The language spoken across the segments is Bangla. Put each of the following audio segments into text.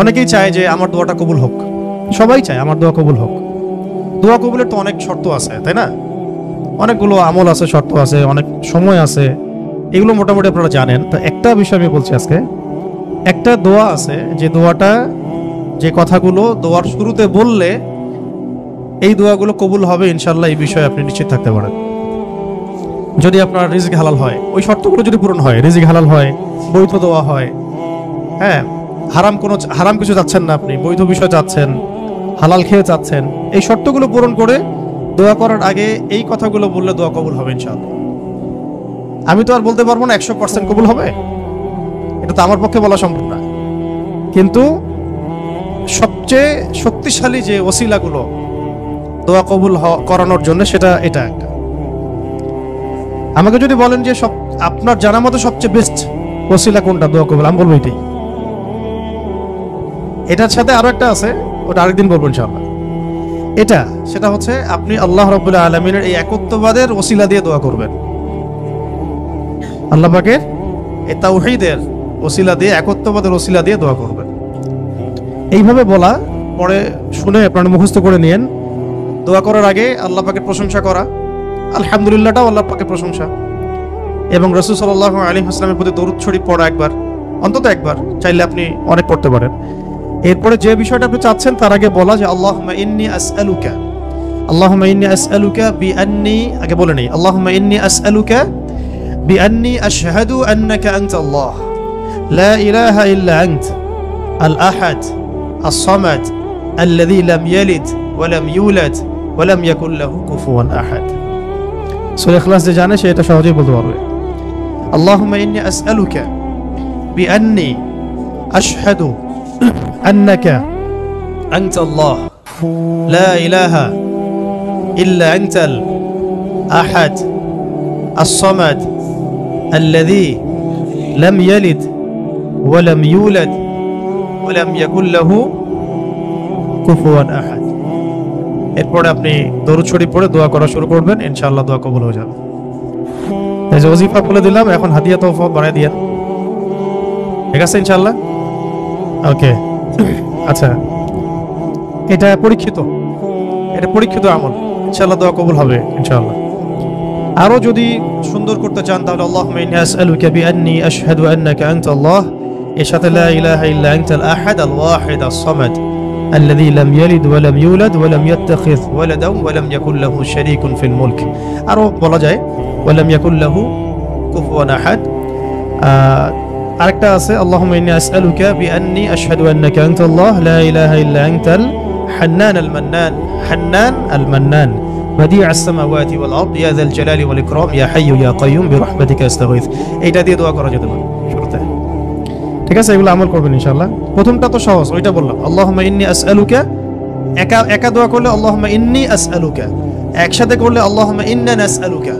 অনেকেই চায় যে আমার দোয়াটা কবুল হোক, সবাই চায় আমার দোয়া কবুল হোক। দোয়া কবুলের তো অনেক শর্ত আছে, তাই না? অনেকগুলো আমল আছে, শর্ত আছে, অনেক সময় আছে, এগুলো মোটামুটি আপনারা জানেন। তো একটা বিষয় আমি বলছি আজকে, একটা দোয়া আছে যে দোয়াটা, যে কথাগুলো দোয়ার শুরুতে বললে এই দোয়াগুলো কবুল হবে ইনশাল্লাহ, এই বিষয়ে আপনি নিশ্চিত থাকতে পারেন। যদি আপনার রিজিক হালাল হয়, ওই শর্তগুলো যদি পূরণ হয়, রিজিক হালাল হয়, বৈধ দোয়া হয়, হ্যাঁ, হারাম কিছু চাচ্ছেন না, আপনি বৈধ বিষয় চাচ্ছেন, হালাল খেয়ে চাচ্ছেন, এই শর্তগুলো পূরণ করে দোয়া করার আগে এই কথাগুলো বললে দোয়া কবুল হবে ইনশাআল্লাহ। আমি তো আর বলতে পারবো না 100% কবুল হবে, এটা তো আমার পক্ষে বলা সম্ভব না, কিন্তু সবচেয়ে শক্তিশালী যে ওসিলাগুলো দোয়া কবুল করানোর জন্য, সেটা এটা একটা। আমাকে যদি বলেন যে আপনার জানা মতো সবচেয়ে বেস্ট ওসিলা কোনটা দোয়া কবুল, আমি বলবো এটাই। এটার সাথে আরো একটা আছে, ওটা আরেকদিন বলবো ইনশাআল্লাহ। সেটা হচ্ছে আপনি আল্লাহ রাব্বুল আলামিনের এই একত্ববাদের ওসিলা দিয়ে দোয়া করবেন। আল্লাহ পাকের এই তাওহীদের ওসিলা দিয়ে, একত্ববাদের ওসিলা দিয়ে দোয়া করবেন। এইভাবে বলা, পরে শুনে আপনারা মুখস্থ করে নিয়েন। দোয়া করার আগে আল্লাহ পাকের প্রশংসা করা, আলহামদুলিল্লাহটাও আল্লাহ পাকের প্রশংসা, এবং রাসূল সাল্লাল্লাহু আলাইহি ওয়াসাল্লামের প্রতি দরুদ শরীফ পড়া একবার, অন্তত একবার, চাইলে আপনি অনেক পড়তে পারেন। এরপরে যে বিষয়টা আপনি চাচ্ছেন তার আগে বলা যে আল্লাহুম্মা ইন্নী আসআলুকা বিআন্নী, আগে বলে নেই, আল্লাহুম্মা ইন্নী আসআলুকা বিআন্নী আশহাদু আন্নাকা আনতাল্লাহ লা ইলাহা ইল্লা আনত আল আহাদ আস-সামাদ আল্লাযী লাম ইয়ালিদ ওয়া লাম ইউলাদ ওয়া লাম ইয়াকুল লাহু কুফুয়ান আহাদ। সূরা ইখলাস যে জানে সে এটা সহজেই বলতে পারবে। আল্লাহুম্মা ইন্নী আসআলুকা বিআন্নী আশহাদু আন্নাকা আনতাল্লাহ লা ইলাহা ইল্লা আনতাল আহাদ আস-সামাদ আল্লাযী লাম ইয়ালিদ ওয়া লাম ইউলাদ ওয়া লাম ইয়াকুল লাহু কুফুয়ান আহাদ। এরপরে আপনি দরুদ শরীফ পড়ে দোয়া করা শুরু করবেন, ইনশাআল্লাহ দোয়া কবুল হয়ে যাবে। এই যে ওজিফা বলে দিলাম, এখন হাদিয়া তওফা বাড়ায় দিয়েন, ঠিক আছে ইনশাআল্লাহ? ওকে, আচ্ছা, এটা পরীক্ষিত আমল, ইনশাআল্লাহ দোয়া কবুল হবে ইনশাআল্লাহ। আরো যদি সুন্দর করতে চান তাহলে আল্লাহুম্মা ইন্নী আসআলুকা বিআন্নী আশহাদু আন্নাকা আনতাল্লাহ, এর সাথে লা ইলাহা ইল্লা আনতাল আহাদ আল ওয়াহিদ আস-সামাদ আল্লাযী লাম ইয়ালিদ ওয়া লাম ইউলাদ ওয়া লাম ইয়াত্তাখিয ওয়ালাদান ওয়া লাম ইয়াকুল লাহু শারীকুন ফিল মুলক। আরো বলা যায় ওয়া লাম ইয়াকুল লাহু কুফুয়ান আহাদ। আরেকটা আছে আল্লাহুম্মা ইন্নী আসআলুকা বিআন্নী আশহাদু আন্নাকা আনতাল্লাহ লা ইলাহা ইল্লা আনতাল হান্নান আল মান্নান بديع السماوات والارض يا ذا الجلال والاكرام يا حي يا قيوم برحمتك استغيث। এইটা দিয়ে দোয়া করা যেতে পারে শুরুতে, ঠিক আছে? এগুলো আমল করবেন ইনশাআল্লাহ। প্রথমটা তো সহজ, ওইটা বললাম, আল্লাহুম্মা ইন্নী আসআলুকা। একা দোয়া করলে আল্লাহুম্মা ইন্নী আসআলুকা, একসাথে করলে আল্লাহুম্মা ইন্না নাসআলুকা।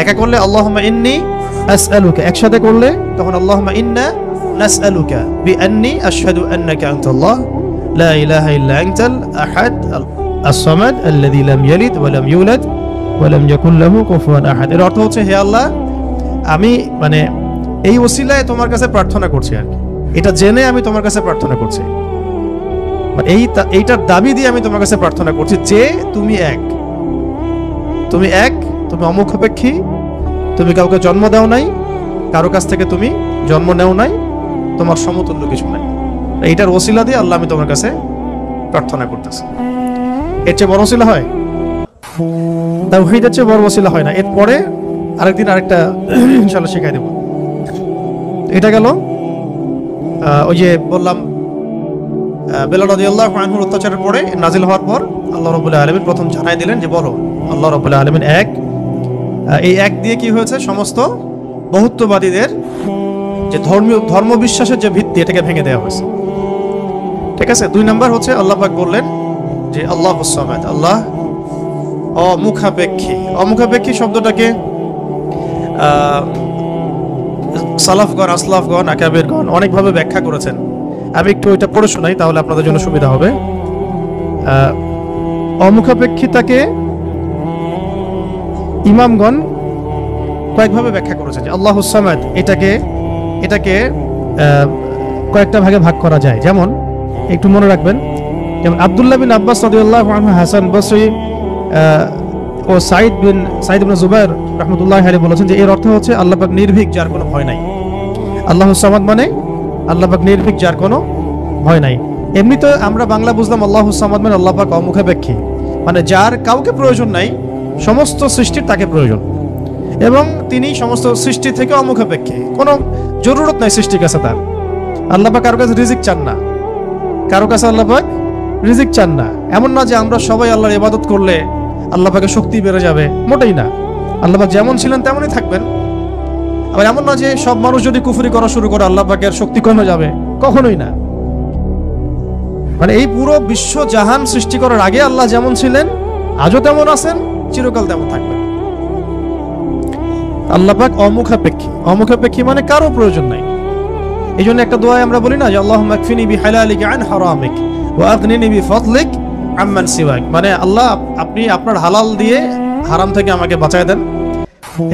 একা করলে আল্লাহুম্মা ইন্নী আসআলুকা, একসাথে করলে তখন আল্লাহুম্মা ইন্না নাসআলুকা বিআন্নী আশহাদু আন্নাকা আনতাল্লাহ লা ইলাহা ইল্লা আনতাল আহাদ আস-সামাদ আল্লাযী লাম ইয়ালিদ ওয়া লাম ইউলাদ ওয়া লাম ইয়াকুল লাহু কুফুয়ান আহাদ। এর অর্থ হচ্ছে, হে আল্লাহ, আমি এই ওসিলায় তোমার কাছে প্রার্থনা করছি, আর এটা জেনে আমি তোমার কাছে প্রার্থনা করছি, এইটার দাবি দিয়ে আমি তোমার কাছে প্রার্থনা করছি যে তুমি এক, তুমি অমুখাপেক্ষী, তুমি কাউকে জন্ম দাও নাই, কারো কাছ থেকে তুমি জন্ম নেও নাই, তোমার সমতুল্য কিছু নাই। এইটার ওসিলা দিয়ে আল্লাহ আমি তোমার কাছে প্রার্থনা করতেছি। এর চেয়ে বড় ওসিলা হয়? তাওহীদের চেয়ে বড় ওসিলা হয় না। এরপরে আরেকদিন আরেকটা ইনশাআল্লাহ শেখাই দেব। এটা গেল ওই যে বললাম বেলাল রাদিয়াল্লাহু আনহুর অত্যাচারের পরে নাজিল হওয়ার পর আল্লাহ রাব্বুল আলামিন প্রথম জানাই দিলেন যে বলো আল্লাহ রাব্বুল আলামিন এক। এই এক দিয়ে কি হয়েছে, সমস্ত বহুত্ববাদীদের যে ধর্ম বিশ্বাসের যে ভিত্তি, এটাকে ভেঙে দেওয়া হয়েছে, ঠিক আছে? 2 নাম্বার হচ্ছে আল্লাহ পাক বললেন যে আল্লাহুস সামাদ, আল্লাহ অমুখাপেক্ষী শব্দটাকে সালাফগণ, আসলাফগণ, আকাবেরগণ অনেকভাবে ব্যাখ্যা করেছেন। আমি একটু ওইটা পড়ে শোনাই, তাহলে আপনাদের জন্য সুবিধা হবে। অমুখাপেক্ষিতাকে ইমামগণ কয়েকভাবে ব্যাখ্যা করেছেন যে আল্লাহুস সামাদ, এটাকে কয়েকটা ভাগে ভাগ করা যায়। যেমন একটু মনে রাখবেন, যেমন আব্দুল্লাহ বিন আব্বাস রাদিয়াল্লাহু আনহু, হাসান বসরি ও সাইদ ইবনে জুবাইর রাহমাতুল্লাহি আলাইহি বলেছেন যে এর অর্থ হচ্ছে আল্লাহ পাক নির্ভীক, যার কোনো ভয় নাই। আল্লাহু সামাদ মানে আল্লাহ পাক নির্ভীক, যার কোনো ভয় নাই। এমনিতে আমরা বাংলা বুঝলাম আল্লাহু সামাদ মানে আল্লাহ পাক অমুখাপেক্ষী, মানে যার কাউকে প্রয়োজন নাই, সমস্ত সৃষ্টির তাকে প্রয়োজন, এবং তিনি সমস্ত সৃষ্টি থেকে অমুখাপেক্ষী, কোনো জরুরত নাই সৃষ্টির কাছে তার। আল্লাহ পাক কারো কাছে রিজিক চান না, কারো কাছে আল্লাহ পাক রিজিক চান না। এমন না যে আমরা সবাই আল্লাহর ইবাদত করলে আল্লাহ পাকের শক্তি বেড়ে যাবে, মোটেই না। আল্লাহ পাক যেমন ছিলেন তেমনই থাকবেন। আবার এমন না যে সব মানুষ যদি কুফরি করা শুরু করে আল্লাহ পাকের শক্তি কমে যাবে, কখনোই না। মানে এই পুরো বিশ্ব জাহান সৃষ্টি করার আগে আল্লাহ যেমন ছিলেন, আজও তেমন আছেন, চিরকাল তেমন থাকবেন। আল্লাহ পাক অমুখাপেক্ষী। অমুখাপেক্ষী মানে কারো প্রয়োজন নাই। এই জন্য একটা দোয়ায় আমরা বলি না যে আল্লাহুম্মা কফিনি বিহালালিকা আন হারামিক ওয়া আগনিনি বিফাদলিক আম্মান সিওয়াক, মানে আল্লাহ আপনি আপনার হালাল দিয়ে হারাম থেকে আমাকে বাঁচায় দেন,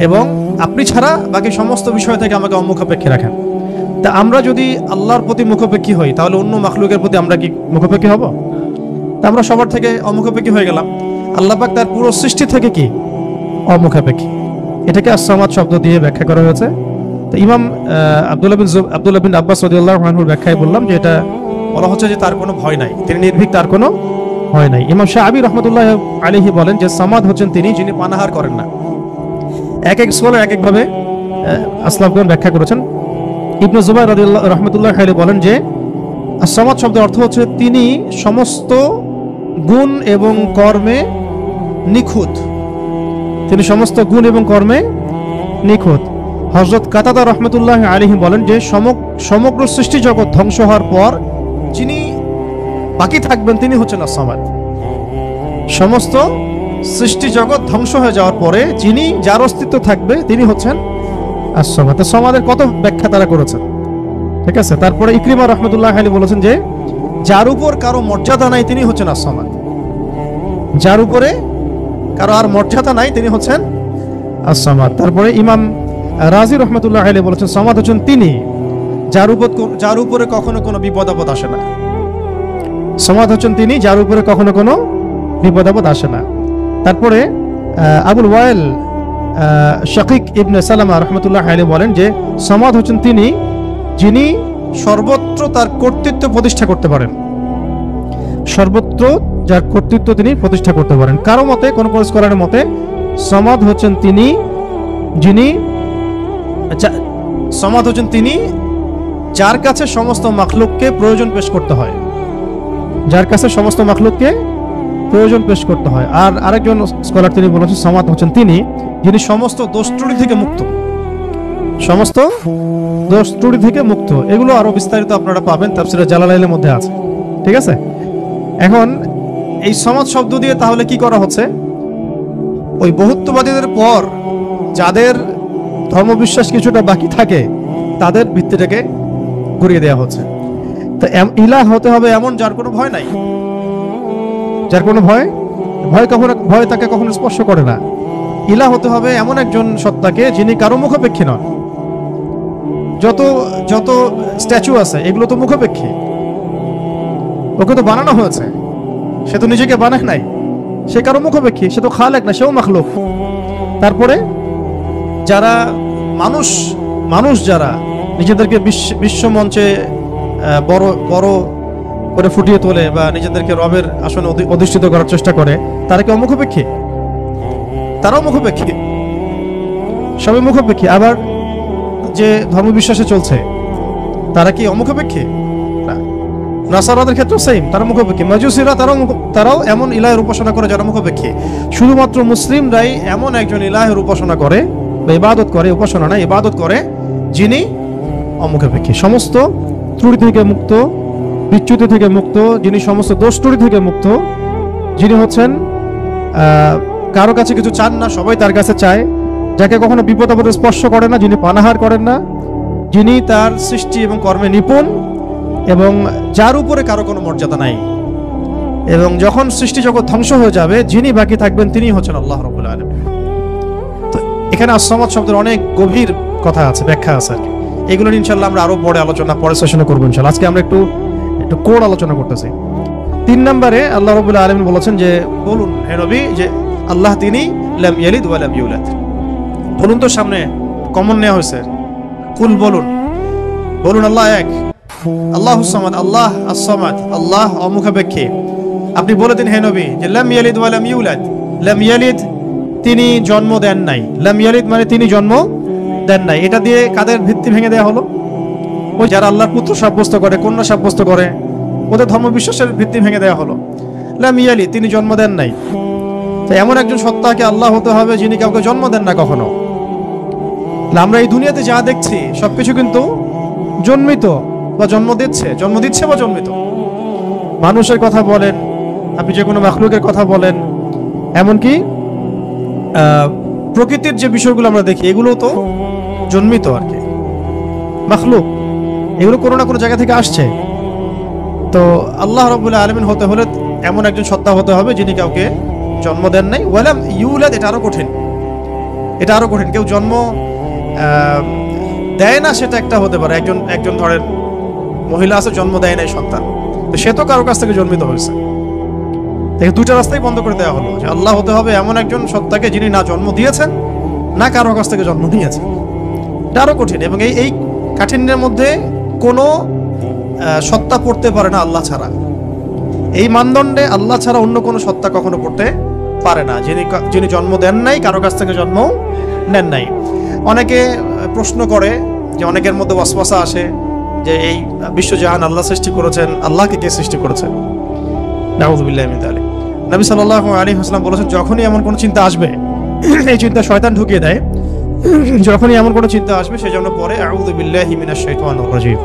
এবং আপনি ছাড়া বাকি সমস্ত বিষয় থেকে আমাকে অমুখাপেক্ষী রাখেন। তা আমরা যদি আল্লাহর প্রতি মুখাপেক্ষী হই, তাহলে অন্য মাখলুকের প্রতি আমরা কি মুখাপেক্ষী হব? তা আমরা সবার থেকে অমুখাপেক্ষী হয়ে গেলাম। আল্লাহ পাক তার পুরো সৃষ্টি থেকে কি অমুখাপেক্ষী। এটাকে as-সামাদ শব্দ দিয়ে ব্যাখ্যা করা হয়েছে। তো ইমাম আব্দুল্লাহ বিন আব্বাস রাদিয়াল্লাহু আনহুর ব্যাখ্যায় বললাম যে এটা বলা হচ্ছে যে তার কোনো ভয় নাই, তিনি নির্ভীক, তার কোনো ভয় নাই। ইমাম শাআবী রাহমাতুল্লাহি আলাইহি বলেন যে সামাদ হচ্ছেন তিনি যিনি পানাহার করেন না। এক এক স্কলার এক একভাবে আসলাফগণ ব্যাখ্যা করেছেন। ইবনে জুবাইর রাদিয়াল্লাহু রাহমাতুল্লাহি আলাইহি বলেন যে as-সামাদ শব্দের অর্থ হচ্ছে তিনি সমস্ত গুণ এবং কর্মে নিখুঁত, তিনি সমস্ত গুণ এবং কর্মে নিখুঁত। হযরত কাতাদা রাহমাতুল্লাহি আলাইহি বলেন যে সমগ্র সৃষ্টি জগৎ ধ্বংস হওয়ার পর যিনি বাকি থাকবেন তিনি হচ্ছেন as-সামাদ। সমস্ত সৃষ্টি জগৎ ধ্বংস হয়ে যাওয়ার পরে যিনি, যার অস্তিত্ব থাকবে তিনি হচ্ছেন as-সামাদ। সামাদের কত ব্যাখ্যা তারা করেছেন, ঠিক আছে। তারপরে ইকরিমা রাহমাতুল্লাহি আলাইহি বলেছেন যে যার উপর কারো মর্যাদা নাই তিনি হচ্ছেন as-সামাদ, যার উপরে কারো আর মর্যাদা নাই তিনি হচ্ছেন as-সামাদ। তারপরে ইমাম রাজি রহমতুল্লাহ আলাইহি বলেছেন সামাদ হচ্ছেন তিনি যার উপরে কখনো কোনো বিপদ আপদ আসে না। সামাদ হচ্ছেন তিনি যার উপরে কখনো কোনো বিপদ আপদ আসে না। তারপরে আবুল ওয়াইল শাকিক ইবনে সালামা রহমতুল্লাহ আলাইহি বলেন যে সামাদ হচ্ছেন তিনি যিনি সর্বত্র তার কর্তৃত্ব প্রতিষ্ঠা করতে পারেন, সর্বত্র যার কর্তৃত্ব তিনি প্রতিষ্ঠা করতে পারেন। কারো মতে, কোন কোন স্কলারের মতে সামাদ হচ্ছেন তিনি যিনি, সামাদ হচ্ছেন তিনি যার কাছে সমস্ত মাখলুককে প্রয়োজন পেশ করতে হয়, যার কাছে সমস্ত মাখলুককে প্রয়োজন পেশ করতে হয়। আর আরেকজন স্কলার তিনি বলেছেন সামাদ হচ্ছেন তিনি যিনি সমস্ত দোষ ত্রুটি থেকে মুক্ত, সমস্ত দোষ ত্রুটি থেকে মুক্ত। এগুলো আরো বিস্তারিত আপনারা পাবেন তাফসীরে জালালাইনের মধ্যে আছে, ঠিক আছে। এখন এই সামাদ শব্দ দিয়ে তাহলে কি করা হচ্ছে? ওই বহুত্ববাদীদের পর যাদের ধর্মবিশ্বাস কিছুটা বাকি থাকে তাদের ভিত্তিটাকে ঘুরিয়ে দেওয়া হচ্ছে। তো ইলাহ হতে হবে এমন যার কোনো ভয় নাই, যার কোনো ভয় তাকে কখনো স্পর্শ করে না। ইলাহ হতে হবে এমন একজন সত্তাকে যিনি কারো মুখাপেক্ষী নন। যত স্ট্যাচু আছে এগুলো তো মুখাপেক্ষী, ওকে তো বানানো হয়েছে, সে তো নিজেকে বানায় নাই, সে কারো মুখাপেক্ষী, সে তো খালেক না, সেও মাখলুক। তারপরে যারা মানুষ যারা নিজেদেরকে বিশ্ব মঞ্চে বড় বড় করে ফুটিয়ে তোলে বা নিজেদেরকে রবের আসনে অধিষ্ঠিত করার চেষ্টা করে, তারা কি অমুখাপেক্ষী? তারাও মুখাপেক্ষী, সবাই মুখাপেক্ষী। আবার যে ধর্মবিশ্বাসে চলছে তারা কি অমুখাপেক্ষী? না। নাসারাদের ক্ষেত্রে সেম, তারা মুখাপেক্ষী। মাজুসিরা তারাও এমন ইলাহের উপাসনা করে যারা মুখাপেক্ষী। শুধুমাত্র মুসলিমরাই এমন একজন ইলাহের উপাসনা করে বা ইবাদত করে, উপাসনা না ইবাদত করে, যিনি অমুখাপেক্ষী, সমস্ত ত্রুটি থেকে মুক্ত, বিচ্যুতি থেকে মুক্ত, যিনি সমস্ত দোষ ত্রুটি থেকে মুক্ত, যিনি হচ্ছেন কারো কাছে কিছু চান না, সবাই তার কাছে চায়, যাকে কখনো বিপদ আপদে স্পর্শ করে না, যিনি পানাহার করেন না, যিনি তার সৃষ্টি এবং কর্মে নিপুণ, এবং যার উপরে কারো কোনো মর্যাদা নাই। এবং যখন সৃষ্টি জগৎ ধ্বংস হয়ে যাবে যিনি বাকি থাকবেন তিনি হচ্ছেন আল্লাহ রাব্বুল আলামিন। তো এখানে as-সামাদ শব্দের অনেক গভীর কথা আছে, ব্যাখ্যা আছে আর কি। এগুলো ইনশাআল্লাহ আমরা আরো পরে সেশনে করবো ইনশাআল্লাহ। আজকে আমরা একটু কোড আলোচনা করতেছি। 3 নম্বরে আল্লাহ রাব্বুল আলামিন বলেছেন যে বলুন হে নবী যে আল্লাহ তিনি লাম ইয়ালিদ ওয়া লাম ইউলাদ। বলুন তো, সামনে কমন নেওয়া হয়েছে, কুল বলুন আল্লাহ এক, আল্লাহুস সামাদ, আল্লাহ আস-সামাদ, আল্লাহ অমুখাপেক্ষী। আপনি বলে দিন হে নবী যে লাম ইয়ালিদ ওয়া লাম ইউলাদ। লাম ইয়ালিদ তিনি জন্ম দেন নাই, লাম ইয়ালিদ মানে তিনি জন্ম দেন নাই। এটা দিয়ে কাদের ভিত্তি ভেঙে দেওয়া হলো? ওই যারা আল্লাহর পুত্র সাব্যস্ত করে, কন্যা সাব্যস্ত করে, ওদের ধর্মবিশ্বাসের ভিত্তি ভেঙে দেওয়া হলো। লাম ইয়ালিদ তিনি জন্ম দেন নাই। তো এমন একজন সত্তাকে আল্লাহ হতে হবে যিনি কাউকে জন্ম দেন না কখনো। আমরা এই দুনিয়াতে যা দেখছি সবকিছু কিন্তু জন্মিত বা জন্ম দিচ্ছে বা জন্মিত। মানুষের কথা বলেন, আপনি যে কোনো মাখলুকের কথা বলেন, এমনকি প্রকৃতির যে বিষয়গুলো আমরা দেখি এগুলো তো জন্মিত আর কি, মাখলুক, এগুলো কোনো না কোনো জায়গা থেকে আসছে। তো আল্লাহ রাব্বুল আলামিন হতে হলে এমন একজন সত্তা হতে হবে যিনি কাউকে জন্ম দেন নাই। ওয়ালাম ইউলাদ, এটা আরো কঠিন। কেউ জন্ম দেয় না সেটা একটা হতে পারে, একজন ধরেন মহিলা আছে জন্ম দেয় নাই সন্তান, তো সে তো কারো কাছ থেকে জন্মিত হয়েছে। দেখে দুইটা রাস্তাই বন্ধ করে দেওয়া হলো যে আল্লাহ হতে হবে এমন একজন সত্তাকে যিনি না জন্ম দিয়েছেন না কারো কাছ থেকে জন্ম নিয়েছেন। এটা আরো কঠিন, এবং এই কাঠিন্যের মধ্যে কোনো সত্তা পড়তে পারে না আল্লাহ ছাড়া। এই মানদণ্ডে আল্লাহ ছাড়া অন্য কোনো সত্তা কখনো পড়তে পারে না, যিনি জন্ম দেন নাই, কারো কাছ থেকে জন্ম নেন নাই। অনেকে প্রশ্ন করে যে, অনেকের মধ্যে ওয়াসওয়াসা আসে যে এই বিশ্বজাহান আল্লাহ সৃষ্টি করেছেন, আল্লাহকে কে সৃষ্টি করেছেন? নাউযুবিল্লাহি মিন যালিক। নবী সাল্লাল্লাহু আলাইহি ওয়াসাল্লাম বলেছেন, যখনই এমন কোনো চিন্তা আসবে, এই চিন্তা শয়তান ঢুকিয়ে দেয়, যখনই এমন কোনো চিন্তা আসবে সেজন্য পরে আউযু বিল্লাহি মিনাশ শাইতানির রাজিম,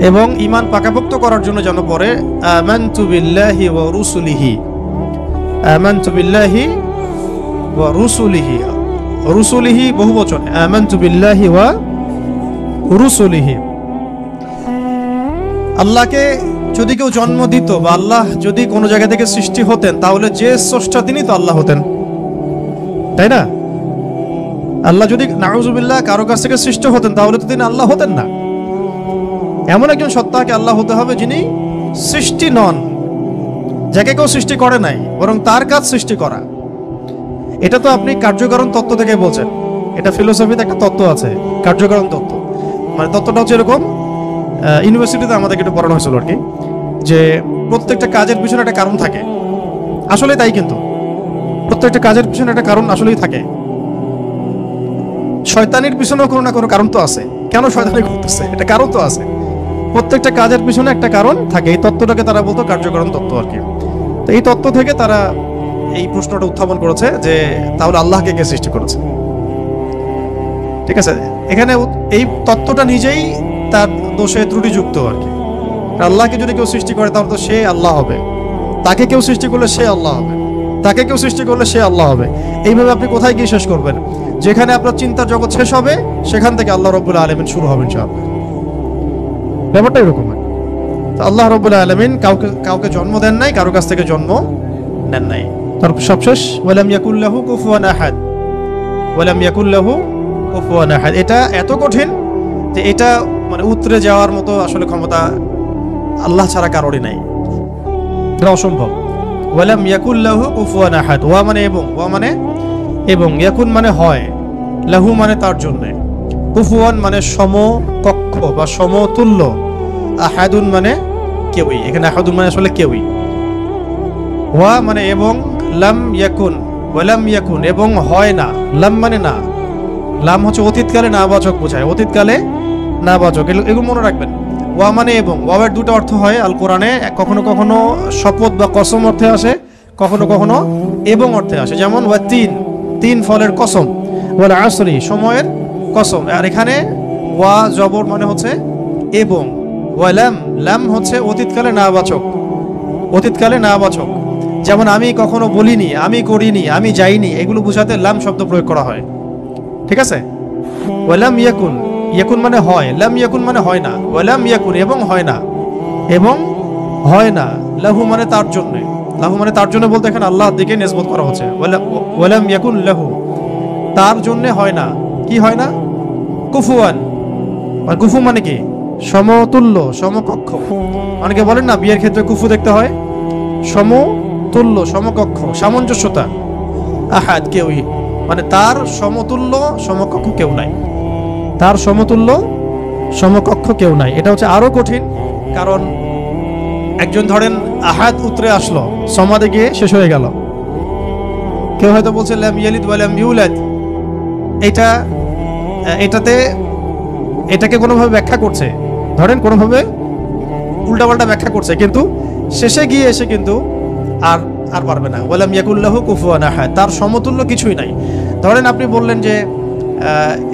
এবং ঈমান পাকাপোক্ত করার জন্য যেন পরে আমানতু বিল্লাহি ওয়া রুসুলিহি, আমানতু বিল্লাহি ওয়া রুসুলিহি, রুসুলিহি বহুবচন, আমানতু বিল্লাহি ওয়া রুসুলিহি। আল্লাহকে যদি কেউ জন্ম দিত বা আল্লাহ যদি কোনো জায়গা থেকে সৃষ্টি হতেন, তাহলে যে স্রষ্টা তিনি তো আল্লাহ হতেন, তাই না? আল্লাহ যদি নাউযুবিল্লাহ কারো কাছ থেকে সৃষ্টি হতেন তাহলে তো তিনি আল্লাহ হতেন না। এমন একজন সত্তাকে আল্লাহ হতে হবে যিনি সৃষ্টি নন, যাকে কেউ সৃষ্টি করে নাই, বরং তার কাজ সৃষ্টি করা। এটা তো আপনি কার্যকারণ তত্ত্ব থেকে বলছেন, এটা ফিলোসফিতে একটা তত্ত্ব আছে, কার্যকারণ তত্ত্ব। মানে তত্ত্বটা হচ্ছে এরকম, ইউনিভার্সিটিতে আমাদেরকে একটু পড়ানো হয়েছিল আর কি, যে প্রত্যেকটা কাজের পিছনে একটা কারণ থাকে। আসলে তাই, কিন্তু প্রত্যেকটা কাজের পিছনে একটা কারণ আসলেই থাকে। শয়তানির পিছনেও কোনো না কোনো কারণ তো আছে, কেন শয়তানি করতেছে এটা কারণ তো আছে। প্রত্যেকটা কাজের পিছনে একটা কারণ থাকে। এই তত্ত্বটাকে তারা বলতো কার্যকারণ তত্ত্ব আর কি। তো এই তত্ত্ব থেকে তারা এই প্রশ্নটা উত্থাপন করেছে যে তাহলে আল্লাহকে কে সৃষ্টি করেছে? ঠিক আছে, এখানে এই তত্ত্বটা নিজেই তার দোষে ত্রুটিযুক্ত আর কি। আল্লাহকে যদি কেউ সৃষ্টি করে তাহলে তো সে আল্লাহ হবে, তাকে কেউ সৃষ্টি করলে সে আল্লাহ হবে, তাকে কেউ সৃষ্টি করলে সে আল্লাহ হবে। এইভাবে আপনি কোথায় গিয়ে শেষ করবেন? যেখানে আপনার চিন্তার জগৎ শেষ হবে সেখান থেকে আল্লাহ রাব্বুল আলামিন শুরু হবেন ইনশাআল্লাহ। ব্যাপারটা এরকম। তো আল্লাহ রাব্বুল আলামিন কাউকে জন্ম দেন নাই, কারো কাছ থেকে জন্ম নেন নাই। তারপর সবশেষ ওয়ালাম ইয়াকুল্লাহু কুফুয়ান আহাদ, ওয়ালাম ইয়াকুল্লাহু কুফুয়ান আহাদ। এটা এত কঠিন যে এটা মানে উতরে যাওয়ার মতো আসলে ক্ষমতা আল্লাহ ছাড়া কারোরই নাই, এটা অসম্ভব। ওয়ালাম ইয়াকুল্লাহু কুফুয়ান আহাদ, ওয়া মানে এবং, ওয়া মানে এবং, ইয়াকুন মানে হয়, লাহু মানে তার জন্য, কুফুয়ান মানে সমকক্ষ বা সমতুল্য, আহাদুন মানে কেউই। এখানে আহাদুন মানে আসলে কেউই। ওয়া মানে এবং, লাম ইয়াকুন, ওয়ালাম ইয়াকুন এবং হয় না, লাম মানে না, লাম হচ্ছে অতীতকালে নাবাচক বোঝায়, অতীতকালে নাবাচক, এগুলো মনে রাখবেন। ওয়া মানে এবং, ওয়াবের দুটো অর্থ হয় আল কোরআনে, কখনো কখনো শপথ বা কসম অর্থে আসে, কখনো কখনো এবং অর্থে আসে। যেমন ওয়া তিন ফলের কসম, ওয়াল আসরি সময়ের কসম। আর এখানে ওয়া জবর মানে হচ্ছে এবং, ওয়ালাম লাম হচ্ছে অতীতকালে নাবাচক, অতীতকালে নাবাচক। যেমন আমি কখনো বলিনি, আমি করিনি, আমি যাইনি, এগুলো বোঝাতে লাম শব্দ প্রয়োগ করা হয়। ঠিক আছে, ওয়ালাম ইয়াকুন, ইয়াকুন মানে হয়, লাম ইয়াকুন মানে হয় না, ওয়ালাম ইয়াকুন এবং হয় না, এবং হয় না, লাহু মানে তার জন্য, লাহু মানে তার জন্য বলতে এখানে আল্লাহর দিকে নিসবত করা হচ্ছে। ওয়ালাম ইয়াকুন লাহু, তার জন্য হয় না, কি হয় না? কুফুয়ান, আর কুফু মানে কি? সমতুল্য, সমকক্ষ। অনেকে বলেন না বিয়ের ক্ষেত্রে কুফু দেখতে হয়, সমতুল্য, সমকক্ষ, সামঞ্জস্যতা। আহাদ, কেউই, মানে তার সমতুল্য সমকক্ষ কেউ নাই, তার সমতুল্য সমকক্ষ কেউ নাই। এটা হচ্ছে আরো কঠিন, কারণ একজন ধরেন আহাদ উতরে আসলো, সমাদে গিয়ে শেষ হয়ে গেল। কেউ হয়তো বলছে লাম ইয়ালিদ ওয়া লাম ইউলাদ, এটাকে কোনোভাবে ব্যাখ্যা করছে, ধরেন কোনোভাবে উল্টাপাল্টা ব্যাখ্যা করছে, কিন্তু শেষে গিয়ে এসে কিন্তু আর পারবে না। ওয়ালাম ইয়াকুল্লাহু কুফুয়ান আহাদ, তার সমতুল্য কিছুই নাই। ধরেন আপনি বললেন যে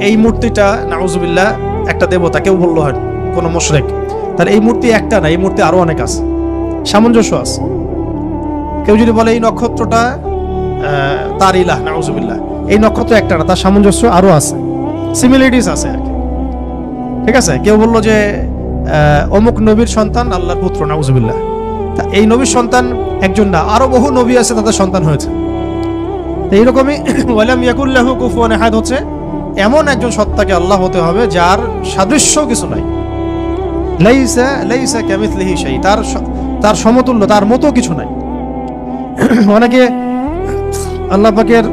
এই মূর্তিটা নাউজুবিল্লাহ একটা দেবতা, কেউ বললো হয় কোনো মুশরিক, তাহলে এই মূর্তি একটা না, এই মূর্তি আরো অনেক আছে, সামঞ্জস্য আছে। কেউ যদি বলে এই নক্ষত্রটা তার ইলাহ, নাউজুবিল্লাহ, এই নক্ষত্র একটা না, তার সামঞ্জস্য আরো আছে, সিমিলারিটিস আছে আর কি। ঠিক আছে, কেউ বললো যে অমুক নবীর সন্তান আল্লাহর পুত্র, নাউজুবিল্লাহ, তা এই নবীর সন্তান একজন না, আরো বহু নবী আছে তাদের সন্তান হয়েছে। এইরকমই ওয়ালাম ইয়াকুল্লাহু কুফুয়ান আহাদ হচ্ছে এমন একজন সত্তাকে আল্লাহ হতে হবে যার সাদৃশ্য কিছু নাই, লাইসা লাইসা কামিথলিহি শাই, তার সমতুল্য, তার মতো কিছু নাই। অনেকে আল্লাহ পাকের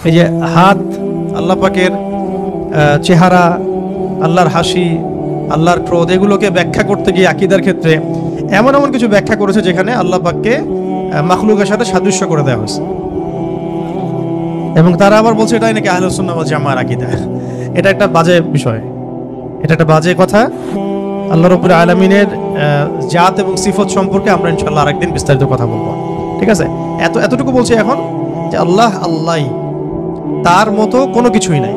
এই যে হাত, আল্লাহ পাকের চেহারা, আল্লাহর হাসি, আল্লাহর ক্রোধ, এগুলোকে ব্যাখ্যা করতে গিয়ে আকীদার ক্ষেত্রে এমন এমন কিছু ব্যাখ্যা করেছে যেখানে আল্লাহ পাককে মাখলুকের সাথে সাদৃশ্য করে দেওয়া হয়েছে, এবং তারা আবার বলছে এটাই নাকি আহলুস সুন্নাহ ওয়াল জামাআর আকীদা। এটা একটা বাজে বিষয়, এটা একটা বাজে কথা। আল্লাহ রাব্বুল আলামিনের জাত এবং সিফত সম্পর্কে আমরা ইনশাআল্লাহ আরেকদিন বিস্তারিত কথা বলবো। ঠিক আছে, এতটুকু বলছি এখন যে আল্লাহ আল্লাহই, তার মতো কোনো কিছুই নাই।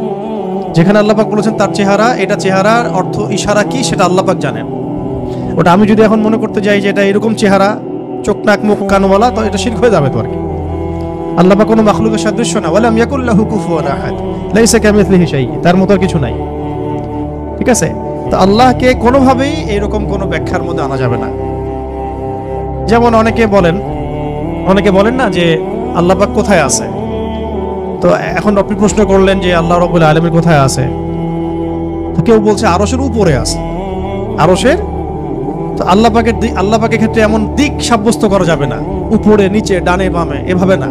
যেখানে আল্লাহ পাক বলেছেন তার চেহারা, এটা চেহারার অর্থ ইশারা কি সেটা আল্লাহ পাক জানেন। ওটা আমি যদি এখন মনে করতে যাই যে এটা এরকম চেহারা, চোখ নাক মুখ কানওয়ালা, তো এটা শিরক হয়ে যাবে তো আর কি। আল্লাহ পাক কোনো মাখলুকের সাদৃশ্য না, ওয়ালাম ইয়াকুল্লাহু কুফুয়ান আহাদ, লাইসা কামিথলিহি শাই, তার মতো কিছু নাই। ঠিক আছে, তো আল্লাহকে কোনোভাবেই এইরকম কোনো ব্যাখ্যার মধ্যে আনা যাবে না। যেমন অনেকে বলেন না যে আল্লাহ পাক কোথায় আছে, তো এখন আপনি প্রশ্ন করলেন যে আল্লাহ রাব্বুল আলামিন কোথায় আছে, তো কেউ বলছে আরশের উপরে আছে, আরশের, তো আল্লাহ পাকের ক্ষেত্রে এমন দিক সাব্যস্ত করা যাবে না, উপরে নিচে ডানে বামে, এভাবে না।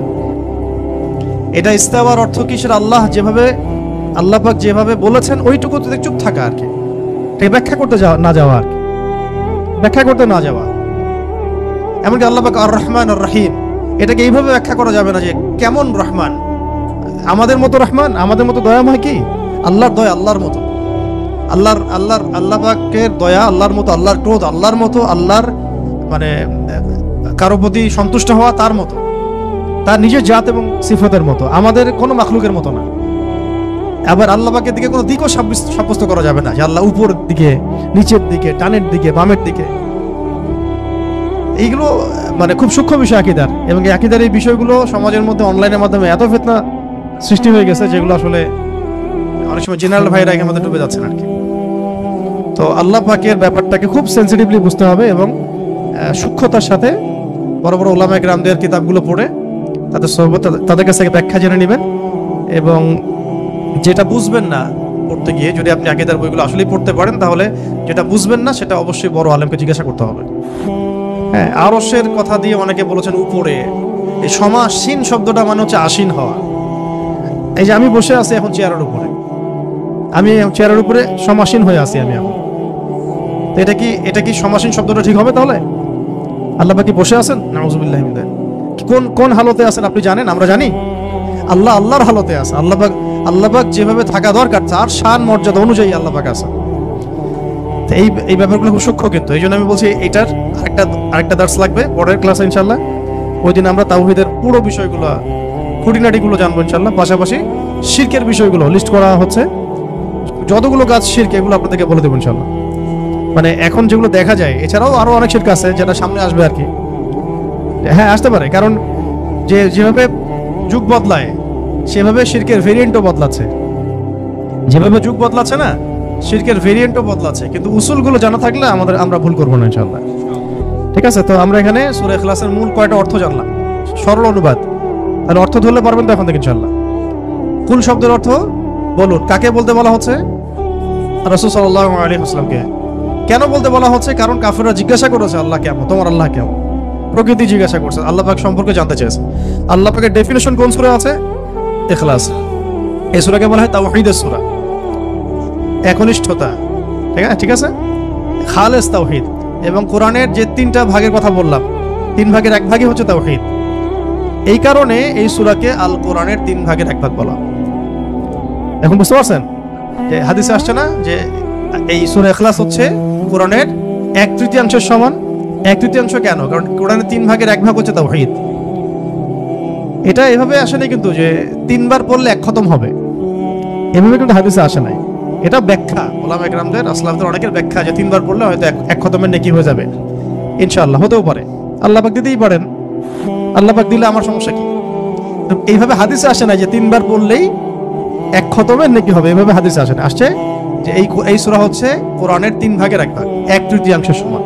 এটা ইস্তাওয়ার অর্থ কি, সেটা আল্লাহ পাক যেভাবে বলেছেন ওইটুকুতে চুপ থাকা আর কি, ব্যাখ্যা করতে না যাওয়া আর কি, ব্যাখ্যা করতে না যাওয়া। এমনকি আল্লাহ পাক আর রহমান আর রহিম, এটাকে এইভাবে ব্যাখ্যা করা যাবে না যে কেমন রহমান, আমাদের মতো রহমান, আমাদের মতো দয়াময় কি? আল্লাহর দয়া আল্লাহর মতো, আল্লাহ পাকের দয়া আল্লাহর মতো, আল্লাহর ক্রোধ আল্লাহর মতো, আল্লাহর মানে কারো প্রতি সন্তুষ্ট হওয়া তার মতো, তার নিজের জাত এবং সিফতের মতো, আমাদের কোনো মাখলুকের মতো না। আবার আল্লাহ পাকের দিকে কোনো দিকও সাব্যস্ত করা যাবে না যে আল্লাহ উপরের দিকে, নিচের দিকে, ডানের দিকে, বামের দিকে। এইগুলো মানে খুব সূক্ষ্ম বিষয় আকীদার, এবং এই আকীদার এই বিষয়গুলো সমাজের মধ্যে অনলাইনের মাধ্যমে এত ফিতনা সৃষ্টি হয়ে গেছে যেগুলো আসলে অনেক সময় জেনারেল ভাইরা এর মধ্যে ডুবে যাচ্ছেন আর কি। তো আল্লাহ পাকের ব্যাপারটাকে খুব সেন্সিটিভলি বুঝতে হবে এবং সূক্ষ্মতার সাথে বড় বড় উলামায়ে কেরামদের কিতাবগুলো পড়ে তাদের কাছ থেকে ব্যাখ্যা জেনে নেবেন। এবং যেটা বুঝবেন না পড়তে গিয়ে, যদি আপনি আকীদার বইগুলো আসলেই পড়তে পারেন, তাহলে যেটা বুঝবেন না সেটা অবশ্যই বড় আলেমকে জিজ্ঞাসা করতে হবে। হ্যাঁ, আরশের কথা দিয়ে অনেকে বলেছেন উপরে, এই সমাসীন শব্দটা মানে হচ্ছে আসীন হওয়া। এই যে আমি বসে আছি এখন চেয়ারের উপরে, আমি চেয়ারের উপরে সমাসীন হয়ে আছি আমি এখন, তো এটা কি সমাসীন শব্দটা ঠিক হবে? তাহলে আল্লাহ পাক কি বসে আছেন? নাউজুবিল্লাহি মিন যালিক। কোন হালতে আছেন আপনি জানেন? আমরা জানি। আল্লাহর হালতে আছে। আল্লাহ পাক যেভাবে থাকা দরকার তার শান মর্যাদা অনুযায়ী আল্লাহ পাক আছে। তো এই ব্যাপারগুলো খুব সূক্ষ্ম, কিন্তু এই জন্য আমি বলছি এটার আরেকটা দার্স লাগবে পরের ক্লাসে ইনশাআল্লাহ। ওই দিন আমরা তাওহীদের পুরো বিষয়গুলো, খুঁটিনাটিগুলো জানবো ইনশাআল্লাহ। পাশাপাশি শিরকের বিষয়গুলো লিস্ট করা হচ্ছে, যতগুলো কাজ শিরক এগুলো আপনাদেরকে বলে দেবো ইনশাআল্লাহ। মানে এখন যেগুলো দেখা যায়, এছাড়াও আরো অনেক শিরক আছে যেটা সামনে আসবে আর কি। হ্যাঁ, আসতে পারে, কারণ যেভাবে যুগ বদলায় সেভাবে শিরকের ভেরিয়েন্টও বদলাচ্ছে। যেভাবে যুগ বদলাচ্ছে না, শিরকের ভেরিয়েন্টও বদলাচ্ছে, কিন্তু উসুলগুলো জানা থাকলে আমরা ভুল করবো না ইনশাআল্লাহ। ঠিক আছে, তো আমরা এখানে সূরা ইখলাসের মূল কয়টা অর্থ জানলাম, সরল অনুবাদ। তাহলে অর্থ ধরলে পারবেন তো এখন থেকে ইনশাআল্লাহ। কুল শব্দের অর্থ বলুন, কাকে বলতে বলা হচ্ছে? রাসূল সাল্লাল্লাহু আলাইহি ওয়াসাল্লামকে। কেন বলতে বলা হচ্ছে? কারণ কাফেররা জিজ্ঞাসা করেছে আল্লাহ কেমন, তোমার আল্লাহ কেমন, প্রকৃতি জিজ্ঞাসা করছে, আল্লাহ পাক সম্পর্কে জানতে চেয়েছে। আল্লাহ পাকের ডেফিনেশন কোন সূরা আছে? ইখলাস। এই সূরাকে বলা হয় তাওহীদের সূরা, একনিষ্ঠতা। ঠিক আছে, খালেস তাওহীদ। এবং কোরআনের যে 3টা ভাগের কথা বললাম, 3 ভাগের 1 ভাগই হচ্ছে তাওহীদ। এই কারণে এই সূরাকে আল কোরআনের 3 ভাগের 1 ভাগ বলা। এখন বুঝতে পারছেন যে হাদিসে আসছে না যে এই সূরা ইখলাস হচ্ছে কোরআনের 1/3 সমান। 1/3 কেন? কারণ কোরআনের 3 ভাগের 1 ভাগ হচ্ছে তাওহীদ। এটা এভাবে আসে না কিন্তু যে 3 বার পড়লে 1 খতম হবে, এভাবে কিন্তু হাদিসে আসে নাই। এটা ব্যাখ্যা, উলামা ইকরামদের, আসলাফদের অনেকের ব্যাখ্যা যে 3 বার পড়লে হয়তো 1 খতমের নেকি হয়ে যাবে। ইনশাআল্লাহ হতেও পারে, আল্লাহ পাক দিতেই পারেন। আল্লাহ পাক দিলে আমার সমস্যা কি? এইভাবে হাদিসে আসে না যে 3 বার পড়লেই 1 খতমের নেকি হবে, এইভাবে হাদিসে আসে না। আসছে যে এই সূরা হচ্ছে কোরআনের 3 ভাগের 1 ভাগ, 1/3 সমান।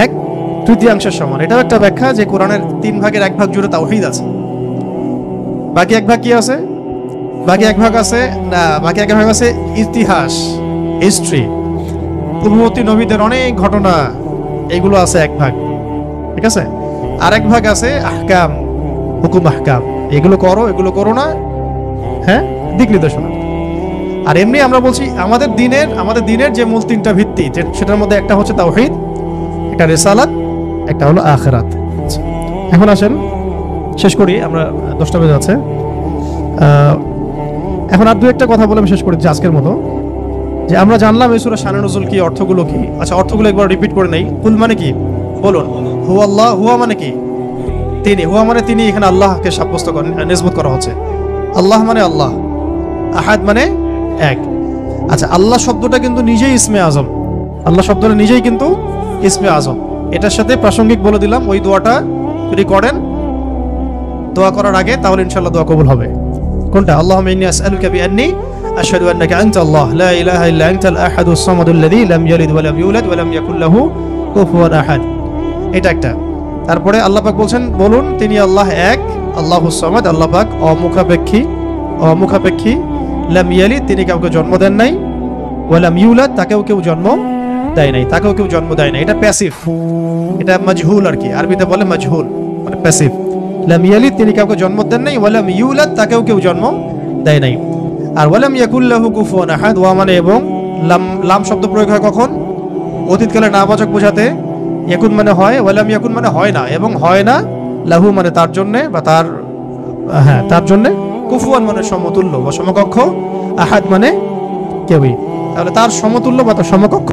1/3 সমান, এটাও একটা ব্যাখ্যা যে কোরআনের 3 ভাগের 1 ভাগ জুড়ে তাওহীদ আছে। বাকি 1 ভাগ কি আছে? বাকি 1 ভাগ আছে না, বাকি 1 ভাগ আছে ইতিহাস, হিস্ট্রি, পূর্ববর্তী নবীদের অনেক ঘটনা, এগুলো আছে 1 ভাগ। ঠিক আছে, আর 1 ভাগ আছে আহকাম, হুকুম আহকাম, এগুলো করো এগুলো করো না, হ্যাঁ, দিক নির্দেশনা। আর এমনি আমরা বলছি আমাদের দিনের যে মূল 3টা ভিত্তি, সেটার মধ্যে একটা হচ্ছে তাওহীদ, একটা রিসালাত, একটা হলো আখিরাত। এখন আসেন শেষ করি, আমরা 10টা বেজে যাচ্ছে। এখন আর 2-1টা কথা বলে আমি শেষ করি আজকের মতো। যে আমরা জানলাম এই সূরা শানে নুজুল কি, অর্থগুলো কি। আচ্ছা, অর্থগুলো একবার রিপিট করে নেই। কুল মানে কি বলুন? হুয়া আল্লাহ। হুয়া মানে কি? তিনি। হুয়া মানে তিনি, এখানে আল্লাহকে সাব্যস্ত করেন, নিসবত করা হচ্ছে। আল্লাহ মানে আল্লাহ, আহাদ মানে এক। আচ্ছা, আল্লাহ শব্দটা কিন্তু নিজেই ইসমে আজম। আল্লাহ শব্দটা নিজেই কিন্তু ইসমে আজম। এটার সাথে প্রাসঙ্গিক বলে দিলাম, ওই দোয়াটা যদি করেন দোয়া করার আগে, তাহলে ইনশাআল্লাহ দোয়া কবুল হবে। কোনটা? আল্লাহুম্মা ইন্নী আসআলুকা বিআন্নী আশহাদু আন্নাকা আনতা আল্লাহ লা ইলাহা ইল্লা আনতাল আহাদুস সামাদুল লাযী লাম ইয়ালিদ ওয়া লাম ইউলাদ ওয়া লাম ইয়াকুল লাহু কুফুয়ান আহাদ। এটা একটা। তারপরে আল্লাহ পাক বলছেন, বলুন তিনি আল্লাহ এক, আল্লাহুস সামাদ, আল্লাহ পাক অমুখাপেক্ষী, লাম ইয়ালিদ তিনি কাউকে জন্ম দেন নাই, ওয়া লাম ইউলাদ তাকেও কেউ জন্ম দেয় নাই, এটা প্যাসিভ, এটা মাজহুল আর কি, আরবিতে বলে মাজহুল, মানে প্যাসিভ। লাম ইয়ালিদ তিনি কাউকে জন্ম দেন নাই, ওয়া লাম ইউলাদ তাকেও কেউ জন্ম দেয় নাই। আর ওয়া লাম ইয়াকুল লাহু কুফুয়ান আহাদ, ওয়া মানে এবং, লাম শব্দ প্রয়োগ হয় কখন? অতীতকালে নাবাচক বোঝাতে। ইয়াকুন মানে হয়, ওয়া লাম ইয়াকুন মানে হয় না, এবং হয় না, লাহু মানে তার জন্য বা তার জন্য, কুফুয়ান মানে সমতুল্য বা সমকক্ষ, আহাদ মানে কেউই। তাহলে তার সমতুল্য বা তার সমকক্ষ